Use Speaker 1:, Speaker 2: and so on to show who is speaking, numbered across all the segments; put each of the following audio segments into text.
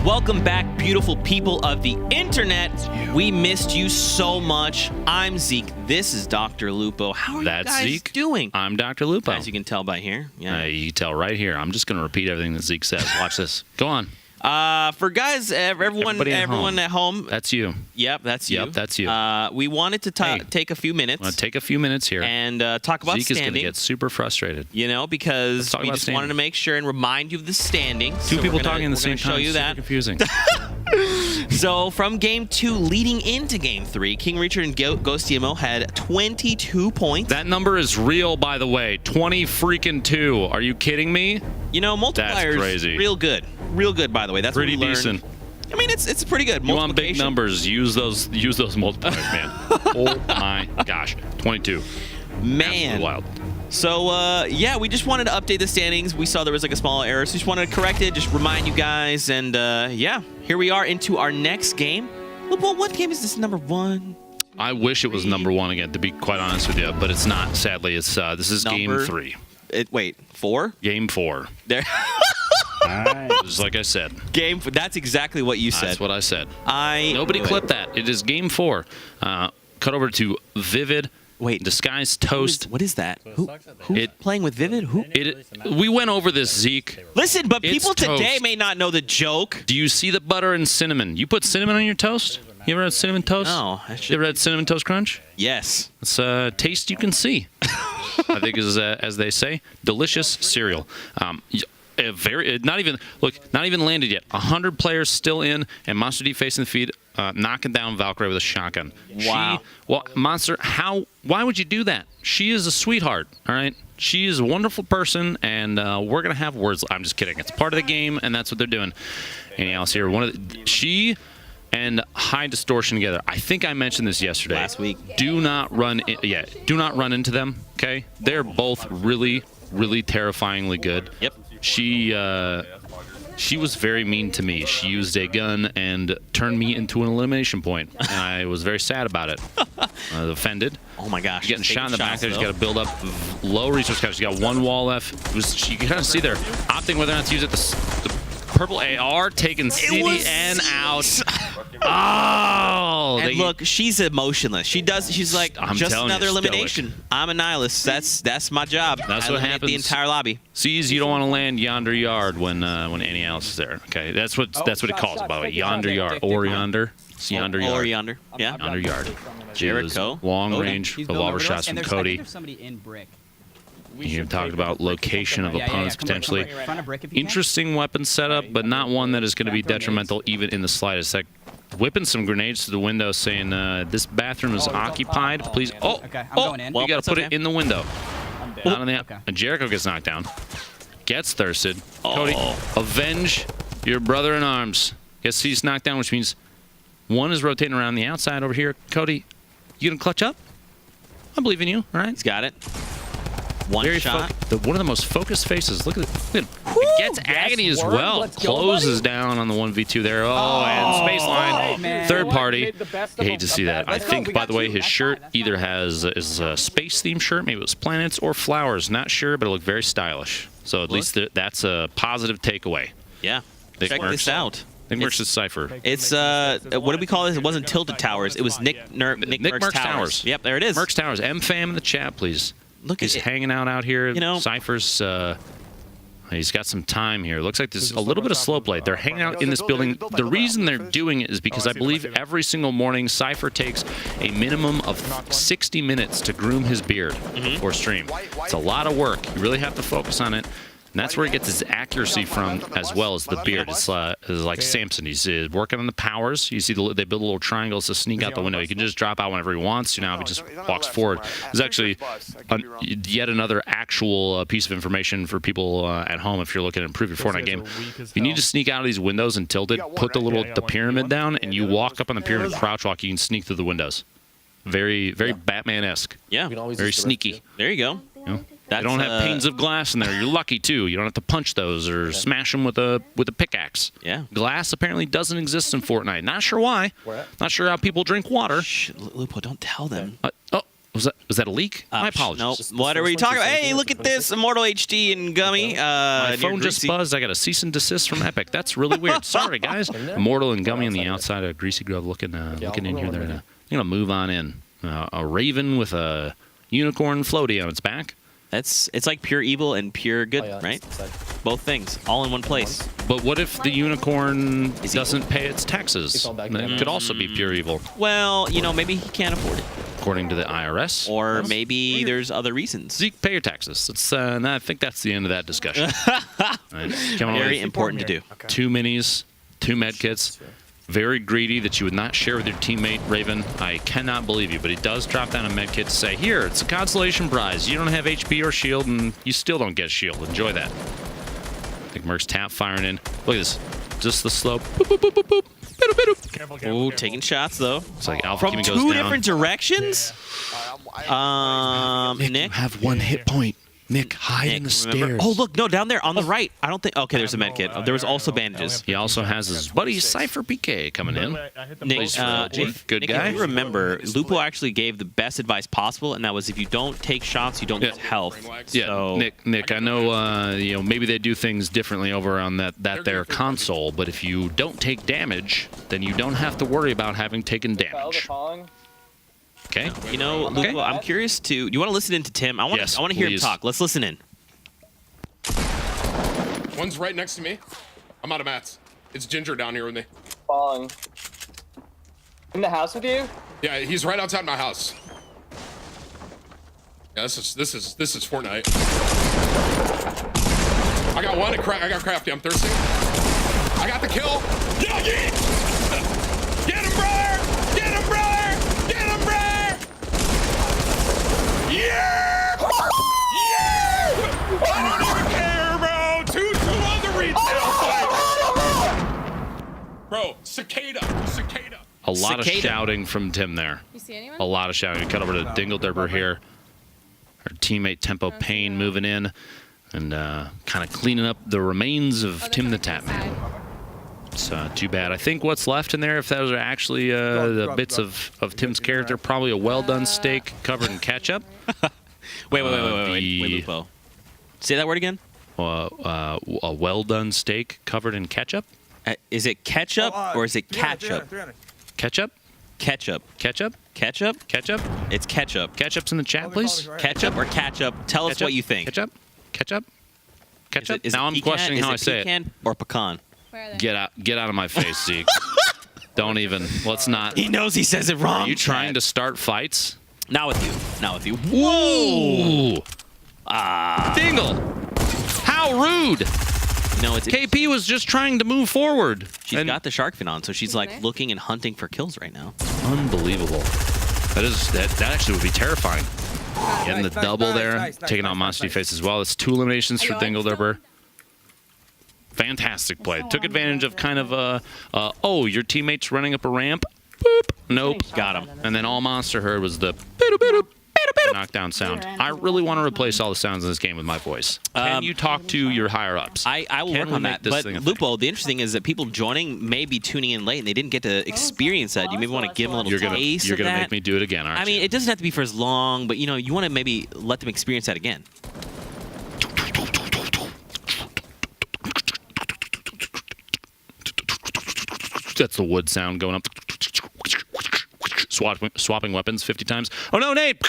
Speaker 1: Welcome back, beautiful people of the internet. We missed you so much. I'm Zeke. This is Dr. Lupo. How are you guys
Speaker 2: Zeke.
Speaker 1: doing?
Speaker 2: I'm Dr. Lupo.
Speaker 1: As you can tell by here. Yeah.
Speaker 2: You can tell right here. I'm just going to repeat everything that Zeke says. Watch this. Go on.
Speaker 1: For guys, everyone at home.
Speaker 2: That's you.
Speaker 1: Yep, that's you.
Speaker 2: Yep, that's you.
Speaker 1: We wanted to take a few minutes.
Speaker 2: I'm going to take a few minutes here.
Speaker 1: And talk about
Speaker 2: Zeke
Speaker 1: standing.
Speaker 2: is going to get super frustrated.
Speaker 1: You know, because we just wanted to make sure and remind you of the standings.
Speaker 2: Two people talking at the same time.
Speaker 1: Show you that.
Speaker 2: Confusing.
Speaker 1: So from game 2 leading into game 3, King Richard and Ghost DMO had 22 points.
Speaker 2: That number is real, by the way. 20 freaking 2. Are you kidding me?
Speaker 1: You know, multipliers,
Speaker 2: crazy.
Speaker 1: Real good, by the way. That's
Speaker 2: pretty
Speaker 1: what we
Speaker 2: decent.
Speaker 1: I mean, it's pretty good.
Speaker 2: You want big numbers? Use those multipliers, man. Oh my gosh, 22.
Speaker 1: Man,
Speaker 2: absolutely wild.
Speaker 1: So yeah, we just wanted to update the standings. We saw there was like a small error, so just wanted to correct it, just remind you guys, and yeah, here we are into our next game. Well, what game is this? Number 1?
Speaker 2: I wish it was number 1 again, to be quite honest with you, but it's not. Sadly, it's this is game 3.
Speaker 1: Wait, 4?
Speaker 2: Game 4.
Speaker 1: There.
Speaker 2: Just like I said.
Speaker 1: That's exactly what you said.
Speaker 2: That's what I said. Nobody clipped that. It is game 4. Cut over to Vivid.
Speaker 1: Wait,
Speaker 2: Disguised Toast.
Speaker 1: What is that? Who's playing with Vivid? Who?
Speaker 2: We went over this, Zeke.
Speaker 1: Listen, but
Speaker 2: It's
Speaker 1: people today
Speaker 2: toast.
Speaker 1: may not know the joke.
Speaker 2: Do you see the butter and cinnamon? You put cinnamon on your toast? You ever had cinnamon toast?
Speaker 1: No.
Speaker 2: You ever had cinnamon toast crunch?
Speaker 1: Yes.
Speaker 2: It's a taste you can see. I think is as they say, delicious cereal. Not even landed yet. 100 players still in, and Monster D facing the feed, knocking down Valkyrie with a shotgun.
Speaker 1: Wow.
Speaker 2: Monster, why would you do that? She is a sweetheart, all right? She is a wonderful person, and we're gonna have words. I'm just kidding. It's part of the game, and that's what they're doing. Anything else here? She and High Distortion together. I think I mentioned this yesterday.
Speaker 1: Last week.
Speaker 2: Do not run into them. Okay, they're both really, really terrifyingly good.
Speaker 1: Yep.
Speaker 2: She was very mean to me. She used a gun and turned me into an elimination point, and I was very sad about it. Offended.
Speaker 1: Oh my gosh.
Speaker 2: Getting shot in the back there. She's got to build up low resource count. She's got 1 wall left. You can kind of see there, opting whether or not to use it. The purple AR taking CDN out. Oh,
Speaker 1: and look, she's emotionless. She's like, just another elimination. I'm a nihilist. That's my job.
Speaker 2: That's what happens.
Speaker 1: The entire lobby.
Speaker 2: Sees you don't want to land yonder yard when any else is there. Okay, that's what it calls, by the way. Yonder yard or yonder. It's yonder yard.
Speaker 1: Or yonder. Yeah.
Speaker 2: Yonder yard.
Speaker 1: Jericho.
Speaker 2: Long range revolver shots from Cody. You're talking about location of opponents potentially. Interesting weapon setup, but not one that is going to be detrimental even in the slightest. Like whipping some grenades to the window, saying this bathroom is occupied. Please. Oh, you got to put it in the window. Not on the. Jericho gets knocked down. Gets thirsted. Cody, avenge your brother in arms. Gets he's knocked down, which means one is rotating around the outside over here. Cody, you gonna clutch up? I believe in you. All right.
Speaker 1: He's got it. One shot.
Speaker 2: One of the most focused faces. Look at him. It gets agony as well. Closes down on the 1v2 there. Oh, and space line. Third party. You hate to see that. I think, by the way, his shirt either is a space themed shirt, maybe it was planets or flowers. Not sure, but it looked very stylish. So at least that's a positive takeaway.
Speaker 1: Yeah. Check this out.
Speaker 2: Nick Merck's Cypher.
Speaker 1: It's what did we call this? It wasn't Tilted Towers. It was Nick Merck's Towers. Yep, there it is.
Speaker 2: Merck's Towers. M-Fam in the chat, please.
Speaker 1: Look,
Speaker 2: he's hanging out here. You know, Cypher's. He's got some time here. Looks like there's a little bit of slow play. They're hanging out in this building. The reason they're doing it is because I believe every single morning Cypher takes a minimum of 60 minutes to groom his beard for stream. It's a lot of work. You really have to focus on it. And that's where he gets his accuracy from, as well as the beard. It's like Samson. He's working on the powers. You see they build little triangles to sneak out the window. He can just drop out whenever he wants to now if he just walks forward. There's actually yet another actual piece of information for people at home if you're looking to improve your Fortnite game. You need to sneak out of these windows and tilt it, put the pyramid down, and you walk up on the pyramid, crouch walk, you can sneak through the windows. Very, very Batman-esque.
Speaker 1: Yeah.
Speaker 2: Very sneaky.
Speaker 1: There you go.
Speaker 2: You don't have panes of glass in there. You're lucky, too. You don't have to punch those or smash them with a pickaxe.
Speaker 1: Yeah.
Speaker 2: Glass apparently doesn't exist in Fortnite. Not sure why. Not sure how people drink water.
Speaker 1: Shh, Lupo, don't tell them.
Speaker 2: Was that a leak? My apologies.
Speaker 1: Nope. What are we talking about? Hey, look at this. Immortal HD and Gummy.
Speaker 2: My phone just buzzed. I got a cease and desist from Epic. That's really weird. Sorry, guys. Immortal and Gummy on the outside of Greasy Grove looking in here. They're going to move on in. A raven with a unicorn floaty on its back.
Speaker 1: It's like pure evil and pure good, right? Both things, all in one place.
Speaker 2: But what if the unicorn doesn't pay its taxes? That could also be pure evil.
Speaker 1: Well, you know, maybe he can't afford it.
Speaker 2: According to the IRS.
Speaker 1: Or maybe there's other reasons.
Speaker 2: Zeke, pay your taxes. I think that's the end of that discussion. Right.
Speaker 1: Very important to do.
Speaker 2: 2 minis, 2 medkits. Very greedy that you would not share with your teammate, Raven. I cannot believe you, but he does drop down a medkit to say, here, it's a consolation prize. You don't have HP or shield, and you still don't get shield. Enjoy that. I think Merc's tap firing in. Look at this. Just the slope. Boop, boop, boop, boop, boop.
Speaker 1: Careful, taking shots, though.
Speaker 2: It's like Alpha
Speaker 1: From
Speaker 2: goes down.
Speaker 1: 2 different directions?
Speaker 2: Nick,
Speaker 1: Nick?
Speaker 2: you have 1 hit point. Nick, hide in the stairs.
Speaker 1: Oh, look, no, down there on the right. I don't think... Okay, there's a med kit. There was also bandages.
Speaker 2: He also has his buddy Cypher PK coming in.
Speaker 1: Nick,
Speaker 2: good
Speaker 1: Nick,
Speaker 2: guy.
Speaker 1: if you remember, Lupo actually gave the best advice possible, and that was if you don't take shots, you don't get health.
Speaker 2: Yeah,
Speaker 1: so,
Speaker 2: Nick, I know, maybe they do things differently over on that their console, but if you don't take damage, then you don't have to worry about having taken damage. Okay.
Speaker 1: You know, Lupo, I'm curious to... You want to listen in to Tim? I want to hear him talk. Let's listen in.
Speaker 3: One's right next to me. I'm out of mats. It's Ginger down here with me.
Speaker 4: Falling. In the house with you?
Speaker 3: Yeah, he's right outside my house. Yeah, this is Fortnite. I got one. I got crafty. I'm thirsty. I got the kill. Yogi! Get him, brother! Get him, brother! Get him, brother! Yeah! Yeah! I don't even care, bro. Two on the retail side. Bro, cicada.
Speaker 2: A lot of shouting from Tim there.
Speaker 5: You see anyone?
Speaker 2: A lot of shouting. Cut over to Dingledurber here. Our teammate Tempo Payne moving in and kind of cleaning up the remains of Tim the Tapman. It's too bad. I think what's left in there, if those are actually the bits of Tim's character, probably a well-done steak covered in ketchup.
Speaker 1: Wait, Lupo. Say that word again.
Speaker 2: A well-done steak covered in ketchup.
Speaker 1: Is it ketchup or is it ketchup?
Speaker 2: Ketchup?
Speaker 1: Ketchup.
Speaker 2: Ketchup?
Speaker 1: Ketchup?
Speaker 2: Ketchup?
Speaker 1: It's ketchup.
Speaker 2: Ketchup's in the chat, please.
Speaker 1: Ketchup or ketchup? Tell us what you think.
Speaker 2: Ketchup? Ketchup? Ketchup?
Speaker 1: Is
Speaker 2: now I'm questioning how I say it.
Speaker 1: Pecan or pecan?
Speaker 5: Where are they?
Speaker 2: Get out of my face, Zeke. Don't even. Let's not.
Speaker 1: He knows he says it wrong.
Speaker 2: Are you trying to start fights?
Speaker 1: Not with you. Not with you.
Speaker 2: Whoa! Dingle! How rude!
Speaker 1: No, it's
Speaker 2: KP was just trying to move forward.
Speaker 1: She's got the shark fin on, so she's like looking and hunting for kills right now.
Speaker 2: Unbelievable. That actually would be terrifying. Getting the double there, taking out Monster Face as well. That's 2 eliminations for Dingledurber. Fantastic play. Took advantage of kind of your teammate's running up a ramp. Boop. Nope. Got him. And then all Monster heard was the knockdown sound. I really want to replace all the sounds in this game with my voice. Can you talk to your higher ups?
Speaker 1: I will work on that. But Lupo, the interesting thing is that people joining may be tuning in late and they didn't get to experience that. You maybe want to give them a little taste
Speaker 2: You're
Speaker 1: of that.
Speaker 2: going to make me do it again, aren't you?
Speaker 1: I mean, it doesn't have to be for as long, but you want to maybe let them experience that again.
Speaker 2: That's the wood sound going up. Swapping weapons 50 times. Oh no, Nate!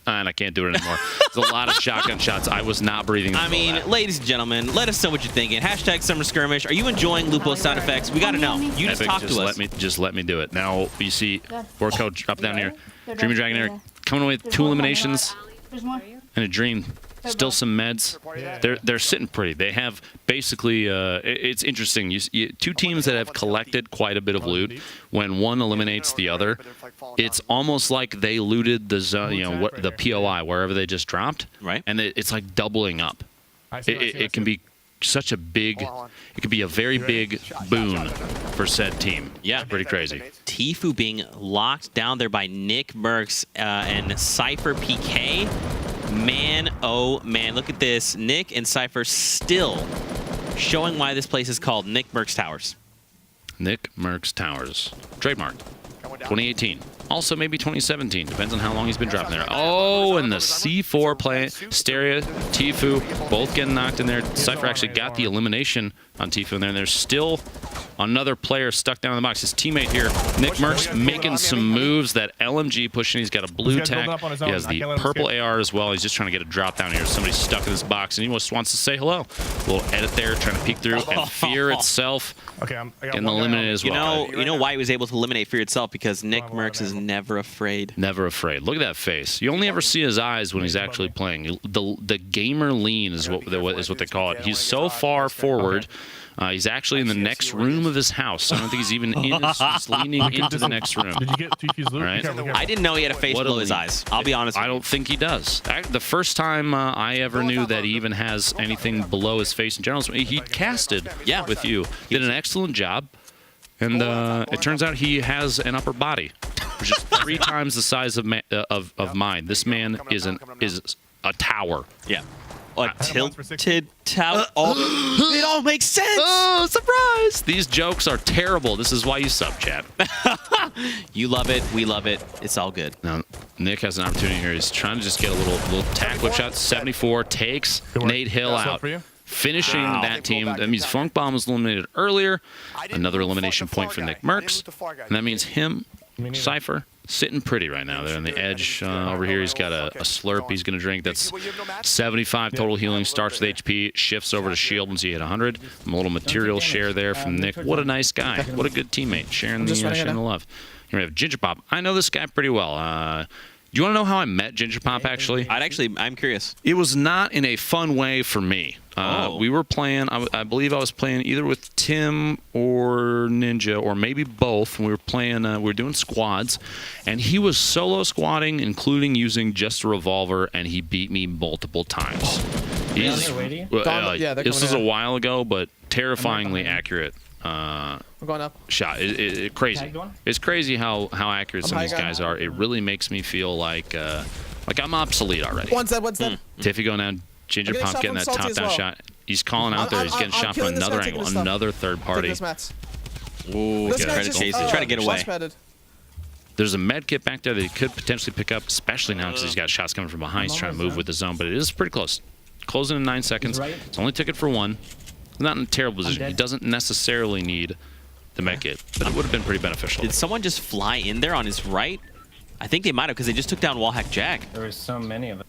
Speaker 2: And I can't do it anymore. There's a lot of shotgun shots. I was not breathing.
Speaker 1: I mean, ladies and gentlemen, let us know what you're thinking. Hashtag Summer Skirmish. Are you enjoying Lupo's sound effects? We got to know. You just talk to us.
Speaker 2: Just let me do it. Now, you see, work coach up down here. Dreamy Dragon Eric coming away with 2 eliminations and a dream. Still some meds. They're sitting pretty. They have basically. It's interesting. You 2 teams that have collected quite a bit of loot. When one eliminates the other, it's almost like they looted the zone. The POI wherever they just dropped.
Speaker 1: Right.
Speaker 2: And it's like doubling up. It can be such a big. It could be a very big boon for said team.
Speaker 1: Yeah,
Speaker 2: pretty crazy.
Speaker 1: Tfue being locked down there by Nick Mercs and Cypher PK. Man, oh man, look at this. Nick and Cypher still showing why this place is called Nick Merckx Towers.
Speaker 2: Nick Merckx Towers. Trademark. 2018. Also, maybe 2017. Depends on how long he's been dropping there. Oh, and the C4 play. Steria, Tfue, both getting knocked in there. Cypher actually got the elimination on Tfue in there. And there's still another player stuck down in the box. His teammate here, Nick Merckx, making some moves. That LMG pushing. He's got a blue tack. He has the purple AR as well. He's just trying to get a drop down here. Somebody's stuck in this box, and he just wants to say hello. A little edit there, trying to peek through. And Fear itself getting eliminated as well.
Speaker 1: You know why he was able to eliminate Fear itself? Because Nick Merckx is never afraid.
Speaker 2: Never afraid. Look at that face. You only ever see his eyes when he's actually playing. The gamer lean is what they call it. He's so far forward. He's actually in the next room of his house. I don't think he's even in. He's leaning into the next room.
Speaker 5: Did you get TQ's loot?
Speaker 2: Right?
Speaker 1: I didn't know he had a face below his eyes. I'll be honest.
Speaker 2: I don't think he does. The first time I ever knew that he even has anything below his face in general, he casted with you. Did an excellent job. And it turns out he has an upper body, which is 3 times the size of mine. This man is a tower.
Speaker 1: Yeah. A tilted tower. Oh, it all makes sense.
Speaker 2: Oh, surprise! These jokes are terrible. This is why you sub, chat.
Speaker 1: You love it. We love it. It's all good.
Speaker 2: Now, Nick has an opportunity here. He's trying to just get a little tack whip shot. 74 takes Nate Hill out. Finishing that team. That means Funk Bomb was eliminated earlier. Another elimination point for Nick Merckx. And that means him, Cypher, sitting pretty right now. They're on the edge over here. He's got a slurp he's going to drink. That's 75 total healing. Starts with HP, shifts over to shield once you hit 100. A little material share there from Nick. What a nice guy. What a good teammate. Sharing the love. Here we have Ginger Pop. I know this guy pretty well. Do you want to know how I met Ginger Pop, actually?
Speaker 1: I'm curious.
Speaker 2: It was not in a fun way for me. We were playing, I believe I was playing either with Tim or Ninja, or maybe both. We were playing, we were doing squads, and he was solo squatting, including using just a revolver, and he beat me multiple times. This was a while ago, but terrifyingly accurate.
Speaker 6: We're going up.
Speaker 2: Shot. Crazy. It's crazy how accurate some of these guys are. It really makes me feel like I'm obsolete already.
Speaker 6: One's dead.
Speaker 2: Tiffy going down. Ginger Pump getting that top-down shot. He's calling out there. He's getting shot from another angle. Another third party.
Speaker 1: Ooh, trying to get away.
Speaker 2: There's a med kit back there that he could potentially pick up, especially now because he's got shots coming from behind. He's trying to move with the zone, but it is pretty close. Closing in 9 seconds. It's only ticket for 1. He's not in a terrible position. He doesn't necessarily need the med kit, but it would have been pretty beneficial.
Speaker 1: Did someone just fly in there on his right? I think they might have, because they just took down Wallhack Jack.
Speaker 7: There were so many of them.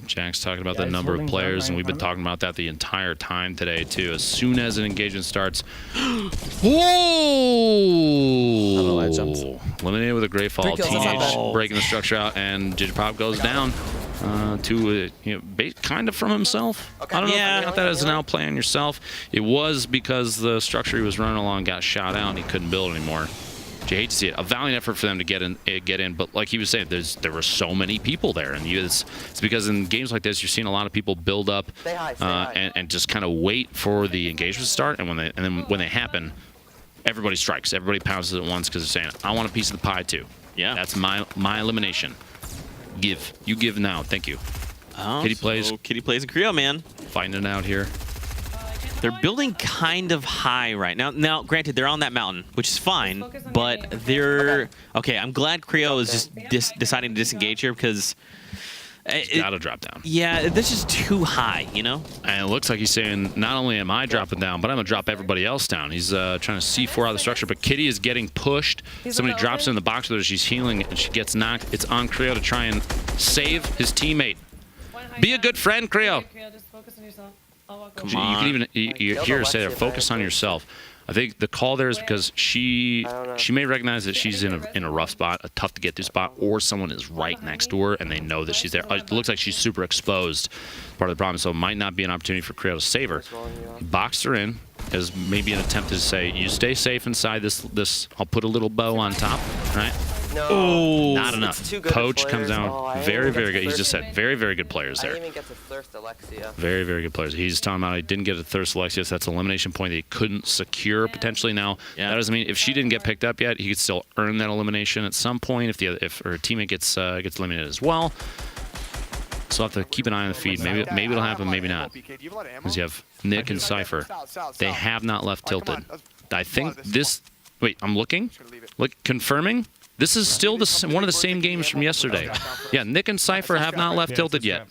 Speaker 2: Jack's talking about the number of players, and we've been talking about that the entire time today, too. As soon as an engagement starts... Whoa! Eliminated with a great fall. Teenage breaking the structure out, and Ginger Pop goes down to, kind of from himself. I don't know if you got that as an outplay on yourself. It was because the structure he was running along got shot out, and he couldn't build anymore. You hate to see it. A valiant effort for them to get in, but like he was saying, there were so many people there, and it's because in games like this, you're seeing a lot of people build up and just kind of wait for the engagement to start, and then when they happen, everybody strikes, everybody pounces at once because they're saying, "I want a piece of the pie too." Yeah, that's my elimination. You give now. Thank you. Kitty plays in
Speaker 1: Creo, man.
Speaker 2: Finding it out here.
Speaker 1: They're building kind of high right now. Now, granted, they're on that mountain, which is fine, but they're... Okay, I'm glad Creo is just deciding to disengage here because...
Speaker 2: It's got to drop down.
Speaker 1: Yeah, this is too high, you know?
Speaker 2: And it looks like he's saying, not only am I dropping down, but I'm going to drop everybody else down. He's trying to C4 out of the structure, but Kitty is getting pushed. Somebody drops her in the box with her. She's healing, and she gets knocked. It's on Creo to try and save his teammate. Be a good friend, Creo.
Speaker 7: Just focus on yourself.
Speaker 2: Come on. You can even you hear her say there, focus on yourself. I think the call there is because she may recognize that she's in a rough spot, a tough to get through spot, or someone is right next to her and they know that she's there. It looks like she's super exposed, part of the problem, so it might not be an opportunity for Creo to save her. He boxed her in as maybe an attempt to say, you stay safe inside this I'll put a little bow on top, right?
Speaker 1: No,
Speaker 2: not enough. Poach comes out very, very good. He's just said very, very good players there.
Speaker 4: I didn't even get to thirst Alexia.
Speaker 2: Very, very good players. He's talking about he didn't get a thirst Alexia. That's an elimination point that he couldn't secure potentially. Now that doesn't mean if she didn't get picked up yet, he could still earn that elimination at some point if her teammate gets eliminated as well. So I'll have to keep an eye on the feed. Maybe it'll happen, maybe not. Because you have Nick and Cypher. They have not left tilted. I think this... Wait, I'm looking? Confirming? This is still one of the same games from yesterday. Yeah, Nick and Cypher have not left tilted yet.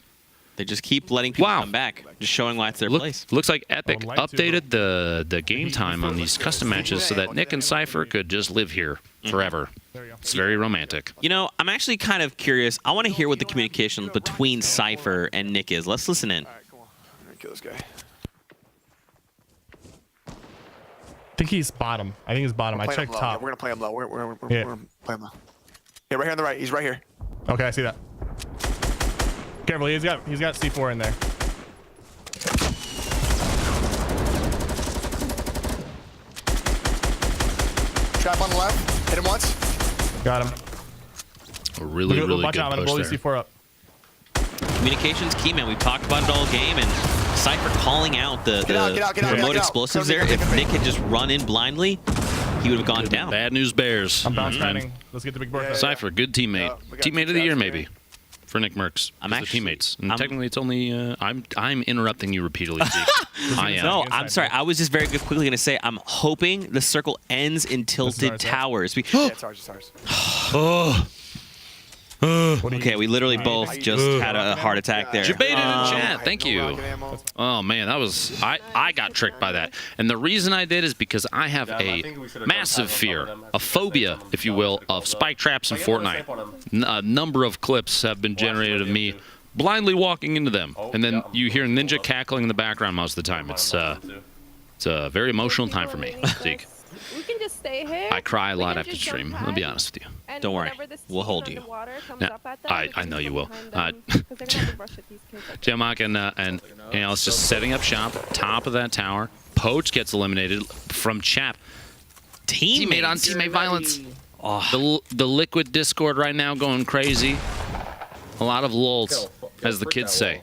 Speaker 1: They just keep letting people come back, just showing why it's their place.
Speaker 2: Looks like Epic updated the game time on these custom matches so that Nick and Cypher could just live here forever. It's very romantic.
Speaker 1: You know, I'm actually kind of curious. I want to hear what the communication between Cypher and Nick is. Let's listen in.
Speaker 5: All right, come on. I'm gonna kill this guy.
Speaker 8: I think he's bottom. I think he's bottom. I checked top.
Speaker 5: Yeah, we're gonna play him low. We're gonna play him low. Yeah, right here on the right. He's right here.
Speaker 8: Okay, I see that. Careful, he's got C4 in there.
Speaker 5: Trap on the left. Hit him once.
Speaker 8: Got him.
Speaker 2: A really good
Speaker 8: watch out, I'm gonna blow the C4 up.
Speaker 1: Communication's key, man. We've talked about it all game, and Cypher calling out the remote explosives there. If Nick had just run in blindly, he would have gone down.
Speaker 2: Bad news bears.
Speaker 8: I'm bounce padding. Let's get the big board.
Speaker 2: Cypher, good teammate. Teammate of the year, maybe. For Nick Merckx. I'm actually teammates. And technically, it's only I'm interrupting you repeatedly. I am.
Speaker 1: No, I'm sorry. I was just very quickly going to say I'm hoping the circle ends in tilted towers.
Speaker 5: Yeah, it's ours. It's ours.
Speaker 1: Okay, we literally both just had a heart attack there.
Speaker 2: Debated in chat. Thank you. Oh man, that was I got tricked by that, and the reason I did is because I have a massive fear, a phobia, if you will, of spike traps in Fortnite. A number of clips have been generated of me blindly walking into them, and then you hear Ninja cackling in the background most of the time. It's a very emotional time for me, Zeke.
Speaker 9: We can just stay here.
Speaker 2: I cry a lot after stream. I'll be honest with you.
Speaker 1: Don't worry. We'll hold you.
Speaker 2: No, I know you will. Jamak and it's just setting up shop, top of that tower. Poach gets eliminated from Chap. Teammate on teammate violence. Oh. The liquid Discord right now going crazy. A lot of lulz, as the kids say.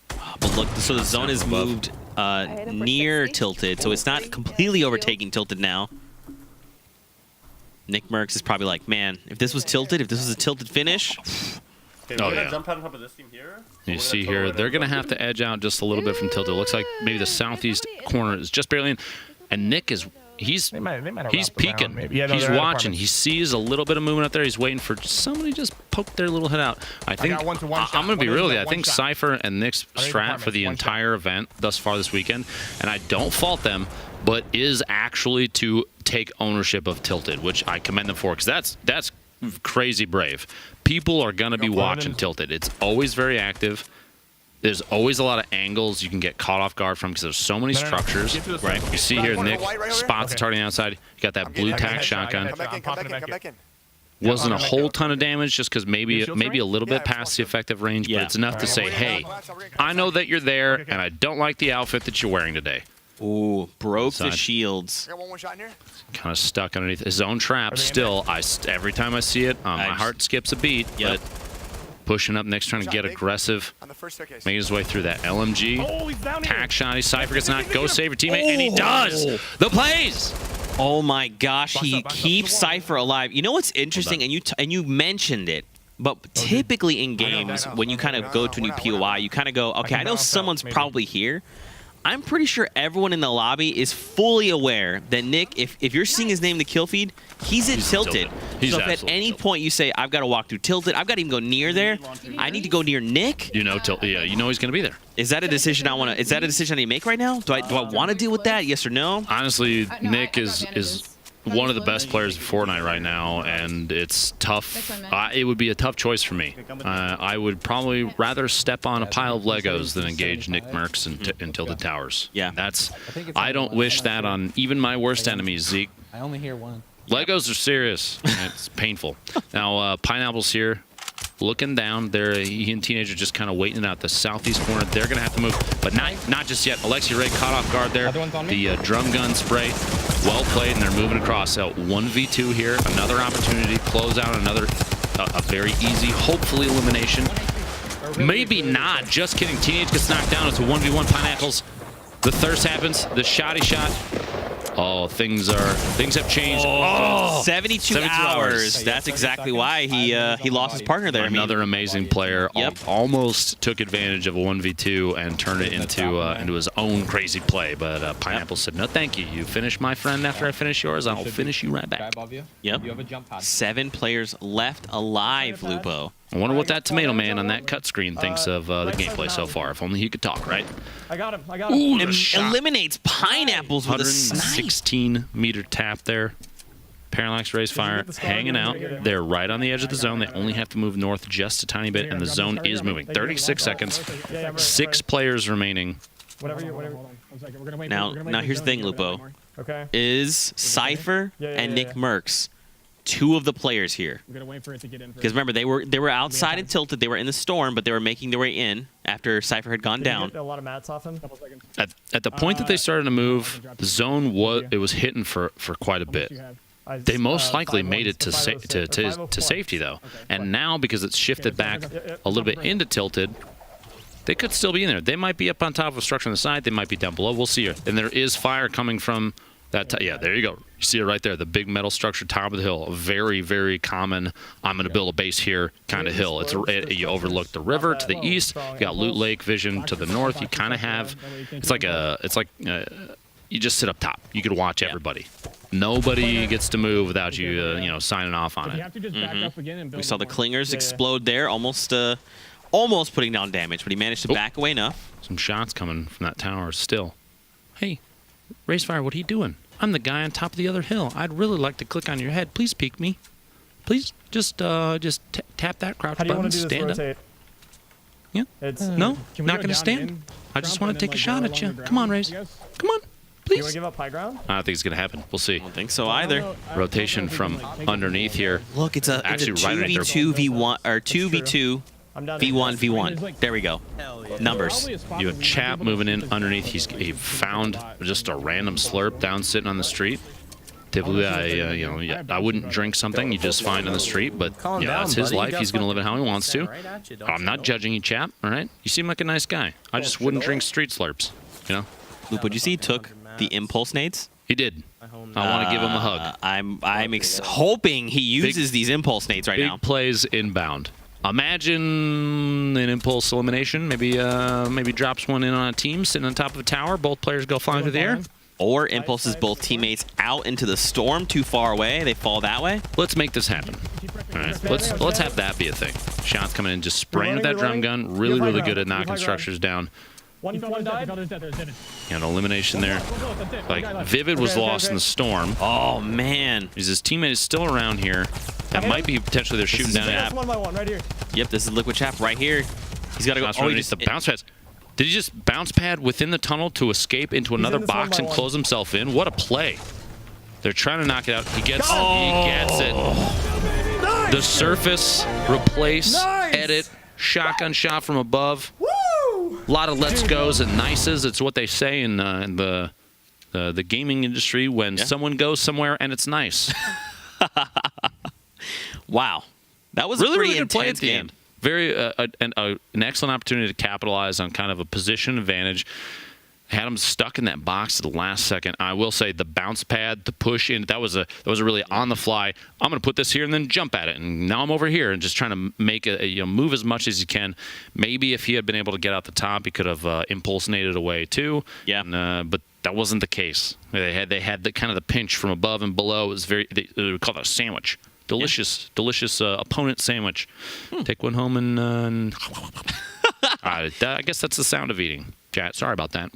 Speaker 1: But look, so the zone is moved near tilted, so it's not completely overtaking tilted now. Nick Merckx is probably like, man, if this was tilted, if this was a tilted finish.
Speaker 2: Oh, yeah. Jump on top of this team here. You see here, they're going to have to edge out just a little bit from tilted. It looks like maybe the southeast corner is just barely in. And Nick is, he's peeking. He's watching. He sees a little bit of movement up there. He's waiting for somebody just poke their little head out. I think, I'm going to be real with you. I think Cypher and Nick's strat for the entire event thus far this weekend, and I don't fault them, but is actually to take ownership of tilted, which I commend them for, because that's crazy brave. People are going to be watching tilted. It's always very active. There's always a lot of angles you can get caught off guard from because there's so many structures. Right? You see here, Nick spots the target outside. You got that blue tack shotgun. Wasn't a whole ton of damage just because maybe a little bit past the effective range, but it's enough to say, hey, I know that you're there, and I don't like the outfit that you're wearing today.
Speaker 1: Ooh, broke the shields.
Speaker 2: Kind of stuck underneath his own trap. Still, every time I see it, my heart skips a beat. But pushing up next, trying to get aggressive, making his way through that LMG. Tack shot. Cypher gets knocked. Go save your teammate, and he does. The plays.
Speaker 1: Oh my gosh, he keeps Cypher alive. You know what's interesting, and you mentioned it, but typically in games, when you kind of go to a new POI, you kind of go, okay, I know someone's probably here. I'm pretty sure everyone in the lobby is fully aware that Nick, if you're seeing his name in the kill feed, he's at tilted. So if at any point you say, I've got to walk through tilted, I've got to even go near there, I need to go near Nick.
Speaker 2: You know, you know he's going to be there.
Speaker 1: Is that a decision I want to? Is that a decision I need to make right now? Do I want to deal with that? Yes or no?
Speaker 2: Honestly, Nick is one of the best players in Fortnite right now, and it's tough. It would be a tough choice for me. I would probably rather step on a pile of Legos than engage Nick Merckx in Tilted Towers.
Speaker 1: Yeah,
Speaker 2: I don't wish that on even my worst enemies, Zeke.
Speaker 6: I only hear one.
Speaker 2: Legos are serious. It's painful. Now, Pineapple's here. Looking down there, he and Teenager just kind of waiting out the southeast corner. They're going to have to move, but not just yet. Alexi Ray caught off guard there. The drum gun spray, well played, and they're moving across. So 1v2 here, another opportunity, close out another, a very easy, hopefully elimination. Maybe not, just kidding. Teenage gets knocked down. It's a 1v1 Pineapples. The thirst happens, the shotty shot. Oh, things have changed.
Speaker 1: Oh, 72 hours. That's exactly why he lost his partner there.
Speaker 2: Another amazing player.
Speaker 1: Yep.
Speaker 2: Almost took advantage of a 1v2 and turned it into his own crazy play. But Pineapple said, no, thank you. You finish my friend after I finish yours. I'll finish you right back.
Speaker 1: Yep. 7 players left alive, Lupo.
Speaker 2: I wonder what that tomato man on that cut screen thinks of the gameplay so far. If only he could talk, right?
Speaker 8: I got him.
Speaker 2: Ooh,
Speaker 1: Eliminates Pineapples with a snipe.
Speaker 2: 116-meter tap there. Parallax Raise Fire hanging out. They're right on the edge of the zone. They only have to move north just a tiny bit, and the zone is moving. 36 seconds. 6 players remaining.
Speaker 1: Now here's the thing, Lupo.
Speaker 8: Okay.
Speaker 1: Is Cypher and Nick Merckx 2 of the players here?
Speaker 8: I'm gonna wait for it to get in.
Speaker 1: Because remember, they were outside and tilted. They were in the storm, but they were making their way in after Cypher had gone down.
Speaker 8: A lot of mats off him.
Speaker 2: At the point that they started to move, the zone was hitting for quite a bit. They most likely made it to safety though, and now because it's shifted back a little bit into tilted, they could still be in there. They might be up on top of a structure on the side. They might be down below. We'll see here. And there is fire coming from that. Yeah, there you go. You see it right there. The big metal structure, top of the hill. A very, very common. I'm going to build a base here kind of hill. You overlook the river to the east. You got Loot Lake Vision to the north. You kind of have. It's like you just sit up top. You could watch everybody. Nobody gets to move without you, signing off on it.
Speaker 1: We saw the clingers explode there, almost putting down damage, but he managed to back away enough.
Speaker 2: Some shots coming from that tower still. Hey, Racefire, what are you doing? I'm the guy on top of the other hill. I'd really like to click on your head. Please peek me. Please just tap that crouch button. Stand up. Yeah. No, not going to stand. I just want to take a shot at you. Come on, Race. Come on. Please.
Speaker 8: You want to give up high ground?
Speaker 2: I don't think it's going to happen. We'll see.
Speaker 1: I don't think so either.
Speaker 2: Rotation from underneath here.
Speaker 1: Look, it's a 2v2 v1 or 2v2 v1 v1. There we go. Numbers.
Speaker 2: You have Chap moving in underneath. He found just a random slurp down sitting on the street. Typically, I wouldn't drink something you just find on the street, but that's his life. He's going to live it how he wants to. I'm not judging you, Chap. All right, you seem like a nice guy. I just wouldn't drink street slurps.
Speaker 1: Lupo, did you see he took the impulse nades?
Speaker 2: He did. I want to give him a hug.
Speaker 1: I'm hoping he uses these impulse nades right now.
Speaker 2: Big plays inbound. Imagine an impulse elimination. Maybe drops one in on a team sitting on top of a tower. Both players go flying through the air.
Speaker 1: Or impulses both teammates out into the storm too far away. They fall that way.
Speaker 2: Let's make this happen. All right, let's have that be a thing. Shots coming in, just spraying with that drum gun. Really, really good at knocking structures down.
Speaker 8: One died.
Speaker 2: And elimination there. Like, Vivid was lost in the storm.
Speaker 1: Oh, man.
Speaker 2: His teammate is still around here. That might be potentially they're shooting down at.
Speaker 8: Right here.
Speaker 1: Yep, this is Liquid Chap right here. He's got to go.
Speaker 2: Oh, he just the bounce pads. Did he just bounce pad within the tunnel to escape into another box and close himself in? What a play. They're trying to knock it out. He gets it. Nice. The surface, replace, edit, shotgun shot from above. A lot of let's goes and nices. It's what they say in the gaming industry when someone goes somewhere and it's nice.
Speaker 1: Wow, that was
Speaker 2: really,
Speaker 1: a pretty
Speaker 2: really good play
Speaker 1: intense
Speaker 2: at the
Speaker 1: game.
Speaker 2: end. Very an excellent opportunity to capitalize on kind of a position advantage. Had him stuck in that box at the last second. I will say the bounce pad, the push in, that was a really on the fly. I'm going to put this here and then jump at it. And now I'm over here and just trying to make move as much as you can. Maybe if he had been able to get out the top, he could have impulse-nated away too.
Speaker 1: Yeah.
Speaker 2: And, but that wasn't the case. They had the kind of the pinch from above and below. It was they call it a sandwich. Delicious opponent sandwich. Take one home and I guess that's the sound of eating. Chat, sorry about that.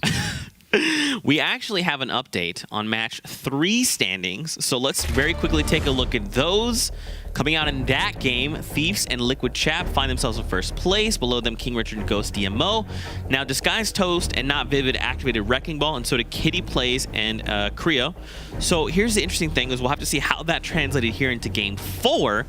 Speaker 1: We actually have an update on match 3 standings, so let's very quickly take a look at those. Coming out in that game, Thieves and Liquid Chap find themselves in first place. Below them, King Richard and Ghost DMO. Now, Disguised Toast and Not Vivid activated Wrecking Ball, and so did Kitty Plays and Creo. So here's the interesting thing is we'll have to see how that translated here into Game 4.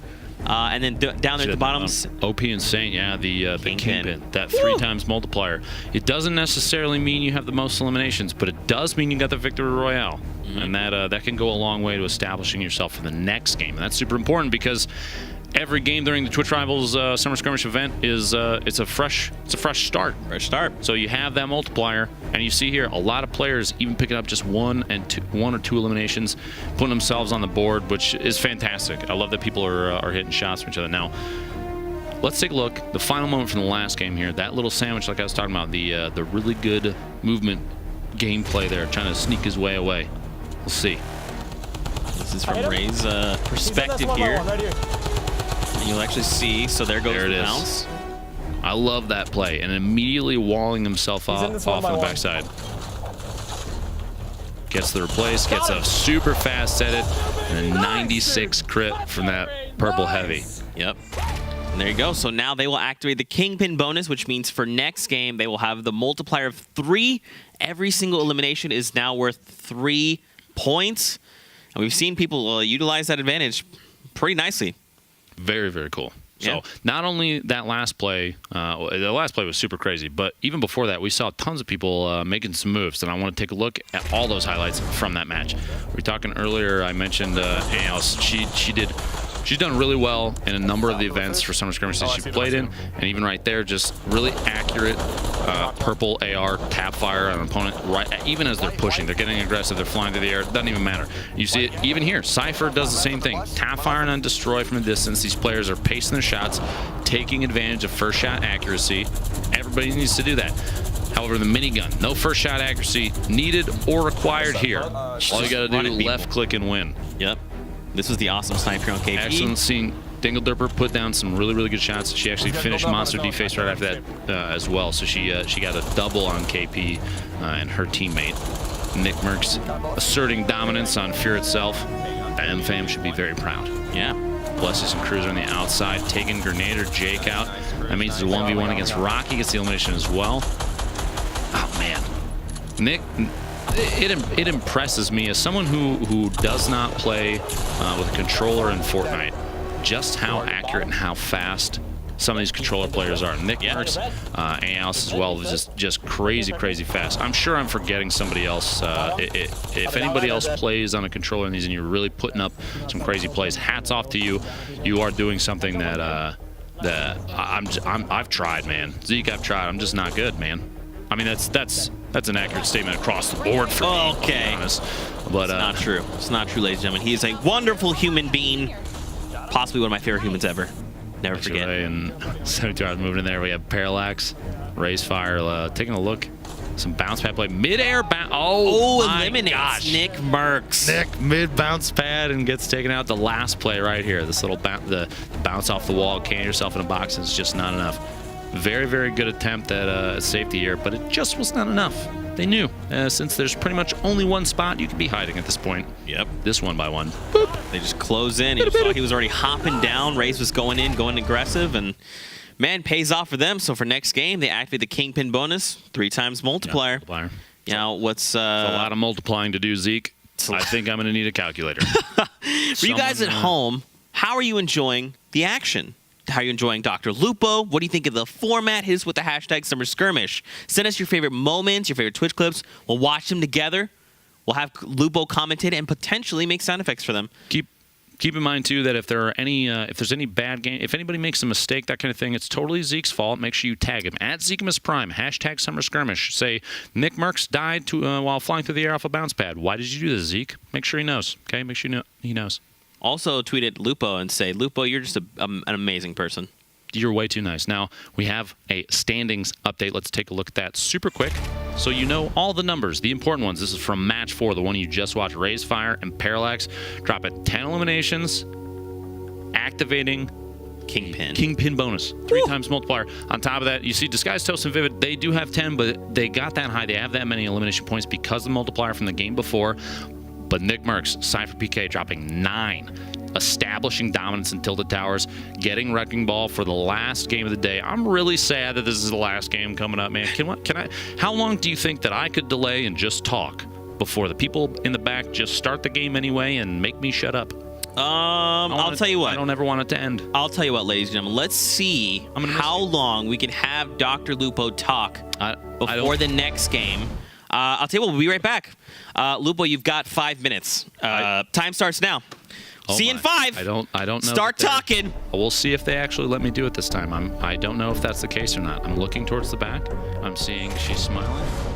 Speaker 1: And then down there at the bottoms,
Speaker 2: OP and Saint, yeah, the Kingpin, that 3 times multiplier. It doesn't necessarily mean you have the most eliminations, but it does mean you got the Victory Royale. And that can go a long way to establishing yourself for the next game. And that's super important because every game during the Twitch Rivals Summer Skirmish event is it's a fresh start.
Speaker 1: Fresh start.
Speaker 2: So you have that multiplier, and you see here a lot of players even picking up just one or two eliminations, putting themselves on the board, which is fantastic. I love that people are hitting shots from each other. Now, let's take a look. The final moment from the last game here. That little sandwich, like I was talking about, the really good movement gameplay there, trying to sneak his way away. We'll see.
Speaker 1: This is from Ray's perspective here. And you'll actually see. So there goes the bounce.
Speaker 2: I love that play, and immediately walling himself off on the backside. Gets the replace, gets a super fast edit, and a 96 crit from that purple heavy.
Speaker 1: Yep. And there you go. So now they will activate the Kingpin bonus, which means for next game, they will have the multiplier of 3. Every single elimination is now worth 3 points. And we've seen people utilize that advantage pretty nicely.
Speaker 2: Very, very cool. So not only that last play, the last play was super crazy, but even before that, we saw tons of people making some moves, and I want to take a look at all those highlights from that match. We were talking earlier, I mentioned she's done really well in a number of the events for Summer Skirmishes she's played in, and even right there, just really accurate purple AR tap fire on an opponent, right, even as they're pushing. They're getting aggressive, they're flying through the air, it doesn't even matter. You see it even here. Cypher does the same thing. Tap firing on destroy from a distance. These players are pacing their shots, taking advantage of first shot accuracy. Everybody needs to do that. However, the minigun, no first shot accuracy needed or required here. All you gotta do is left click and win.
Speaker 1: Yep. This was the awesome sniper on KP.
Speaker 2: Excellent seeing Dingledurper put down some really, really good shots. She actually finished Monster Deface right after that as well. So she got a double on KP and her teammate. Nick Merckx asserting dominance on Fear itself. M-Fam should be very proud.
Speaker 1: Yeah.
Speaker 2: Blesses and Cruiser on the outside, taking Grenader Jake out. That means it's a 1v1 against Rocky. Gets the elimination as well. Oh, man. Nick... It impresses me as someone who does not play with a controller in Fortnite, just how accurate and how fast some of these controller players are. Nick Merckx, Alice as well, is just crazy fast. I'm sure I'm forgetting somebody else. If anybody else plays on a controller in these and you're really putting up some crazy plays, hats off to you. You are doing something that I've tried, man. Zeke, I've tried. I'm just not good, man. I mean, that's an accurate statement across the board for me.
Speaker 1: Okay.
Speaker 2: But
Speaker 1: it's not true. It's not true, ladies and gentlemen. He is a wonderful human being. Possibly one of my favorite humans ever. Never forget.
Speaker 2: And 72 hours moving in there. We have Parallax, Raise Fire, taking a look. Some bounce pad play. Mid-air bounce. Oh, my
Speaker 1: eliminates
Speaker 2: gosh.
Speaker 1: Nick Merckx.
Speaker 2: Nick mid-bounce pad and gets taken out. The last play right here. This little the bounce off the wall, can yourself in a box is just not enough. Very, very good attempt at safety here, but it just was not enough. They knew, since there's pretty much only one spot you could be hiding at this point.
Speaker 1: Yep.
Speaker 2: This one by one. Boop.
Speaker 1: They just close in. You saw he was already hopping down. Raze was going in, going aggressive, and man, pays off for them. So for next game, they activate the Kingpin bonus, 3 times multiplier.
Speaker 2: Yeah, multiplier.
Speaker 1: Now, what's...
Speaker 2: a lot of multiplying to do, Zeke. I think I'm going to need a calculator.
Speaker 1: For you guys at home, how are you enjoying the action? How are you enjoying Dr. Lupo? What do you think of the format? Hit us with the hashtag Summer Skirmish. Send us your favorite moments, your favorite Twitch clips. We'll watch them together. We'll have Lupo commentate and potentially make sound effects for them.
Speaker 2: Keep in mind too that if there are any, if there's any bad game, if anybody makes a mistake, that kind of thing, it's totally Zeke's fault. Make sure you tag him at Zekemus Prime. Hashtag Summer Skirmish. Say Nick Merckx died while flying through the air off a bounce pad. Why did you do this, Zeke? Make sure he knows. Okay, make sure he knows.
Speaker 1: Also, tweet at Lupo and say, Lupo, you're just an amazing person.
Speaker 2: You're way too nice. Now, we have a standings update. Let's take a look at that super quick so you know all the numbers, the important ones. This is from match 4, the one you just watched. Raise Fire and Parallax drop at 10 eliminations, activating Kingpin bonus. 3 times multiplier. On top of that, you see Disguise, Toast, and Vivid. They do have 10, but they got that high. They have that many elimination points because of the multiplier from the game before. But Nick Merckx, Cypher PK, dropping 9. Establishing dominance in Tilted Towers, getting Wrecking Ball for the last game of the day. I'm really sad that this is the last game coming up, man. Can I? How long do you think that I could delay and just talk before the people in the back just start the game anyway and make me shut up?
Speaker 1: I'll tell you what.
Speaker 2: I don't ever want it to end.
Speaker 1: I'll tell you what, ladies and gentlemen. Let's see how long we can have Dr. Lupo talk before the next game. I'll tell you what, we'll be right back. Lupo, you've got 5 minutes. Time starts now.
Speaker 2: Oh
Speaker 1: See you in
Speaker 2: my.
Speaker 1: 5.
Speaker 2: I don't know.
Speaker 1: Start talking.
Speaker 2: We'll see if they actually let me do it this time. I don't know if that's the case or not. I'm looking towards the back. I'm seeing she's smiling.